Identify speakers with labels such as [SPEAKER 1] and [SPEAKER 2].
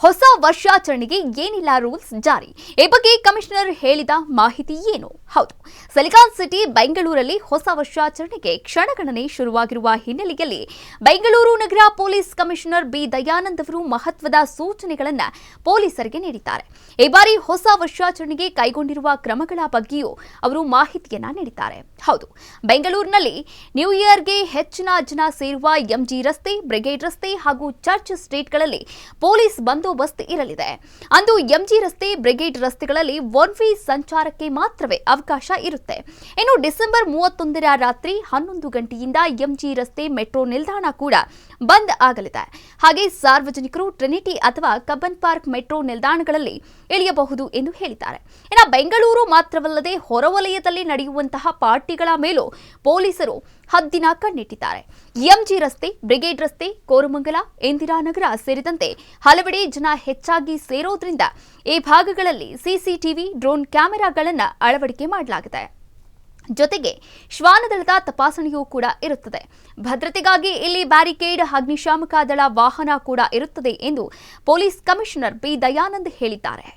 [SPEAKER 1] ಹೊಸ ವರ್ಷಾಚರಣೆಗೆ ಏನಿಲ್ಲ ರೂಲ್ಸ್ ಜಾರಿ. ಈ ಬಗ್ಗೆ ಕಮಿಷನರ್ ಹೇಳಿದ ಮಾಹಿತಿ ಏನು? ಹೌದು, ಸಿಲಿಕಾನ್ ಸಿಟಿ ಬೆಂಗಳೂರಲ್ಲಿ ಹೊಸ ವರ್ಷಾಚರಣೆಗೆ ಕ್ಷಣಗಣನೆ ಶುರುವಾಗಿರುವ ಹಿನ್ನೆಲೆಯಲ್ಲಿ ಬೆಂಗಳೂರು ನಗರ ಪೊಲೀಸ್ ಕಮಿಷನರ್ ಬಿ ದಯಾನಂದ್ ಅವರು ಮಹತ್ವದ ಸೂಚನೆಗಳನ್ನು ಪೊಲೀಸರಿಗೆ ನೀಡಿದ್ದಾರೆ. ಈ ಬಾರಿ ಹೊಸ ವರ್ಷಾಚರಣೆಗೆ ಕೈಗೊಂಡಿರುವ ಕ್ರಮಗಳ ಬಗ್ಗೆಯೂ ಅವರು ಮಾಹಿತಿಯನ್ನ ನೀಡಿದ್ದಾರೆ. ಹೌದು, ಬೆಂಗಳೂರಿನಲ್ಲಿ ನ್ಯೂ ಇಯರ್ಗೆ ಹೆಚ್ಚಿನ ಜನ ಸೇರುವ ಎಂಜಿ ರಸ್ತೆ, ಬ್ರಿಗೇಡ್ ರಸ್ತೆ ಹಾಗೂ ಚರ್ಚ್ ಸ್ಟ್ರೀಟ್ಗಳಲ್ಲಿ ಪೊಲೀಸ್ ಬಂದೋಬಸ್ತ್ ಇರಲಿದೆ. ಅಂದು ಎಂಜಿ ರಸ್ತೆ, ಬ್ರಿಗೇಡ್ ರಸ್ತೆಗಳಲ್ಲಿ ಒನ್ ವೇ ಸಂಚಾರಕ್ಕೆ ಮಾತ್ರವೇ ಅವಕಾಶ ಇರುತ್ತೆ. ಇನ್ನು ಡಿಸೆಂಬರ್ 31ರ ರಾತ್ರಿ 11 ಗಂಟೆಯಿಂದ ಎಂಜಿ ರಸ್ತೆ ಮೆಟ್ರೋ ನಿಲ್ದಾಣ ಕೂಡ ಬಂದ್ ಆಗಲಿದೆ. ಹಾಗೆ ಸಾರ್ವಜನಿಕರು ಟ್ರಿನಿಟಿ ಅಥವಾ ಕಬ್ಬನ್ ಪಾರ್ಕ್ ಮೆಟ್ರೋ ನಿಲ್ದಾಣಗಳಲ್ಲಿ ಇಳಿಯಬಹುದು ಎಂದು ಹೇಳಿದ್ದಾರೆ. ಇನ್ನು ಬೆಂಗಳೂರು ಮಾತ್ರವಲ್ಲದೆ ಹೊರವಲಯದಲ್ಲಿ ನಡೆಯುವಂತಹ ಪಾರ್ಟಿಗಳ ಮೇಲೂ ಪೊಲೀಸರು ಹದ್ದಿನ ಕಣ್ಣಿಟ್ಟಿದ್ದಾರೆ. ಎಂಜಿ ರಸ್ತೆ, ಬ್ರಿಗೇಡ್ ರಸ್ತೆ, ಕೋರಮಂಗಲ, ಇಂದಿರಾನಗರ ಸೇರಿದಂತೆ ಹಲವೆಡೆ ಜನ ಹೆಚ್ಚಾಗಿ ಸೇರೋದ್ರಿಂದ ಈ ಭಾಗಗಳಲ್ಲಿ ಸಿಸಿಟಿವಿ, ಡ್ರೋನ್ ಕ್ಯಾಮೆರಾಗಳನ್ನು ಅಳವಡಿಕೆ ಮಾಡಲಾಗಿದೆ. ಜೊತೆಗೆ ಶ್ವಾನದಳದ ತಪಾಸಣೆಯೂ ಕೂಡ ಇರುತ್ತದೆ. ಭದ್ರತೆಗಾಗಿ ಇಲ್ಲಿ ಬ್ಯಾರಿಕೇಡ್, ಅಗ್ನಿಶಾಮಕ ದಳ ವಾಹನ ಕೂಡ ಇರುತ್ತದೆ ಎಂದು ಪೊಲೀಸ್ ಕಮಿಷನರ್ ಬಿ ದಯಾನಂದ್ ಹೇಳಿದ್ದಾರೆ.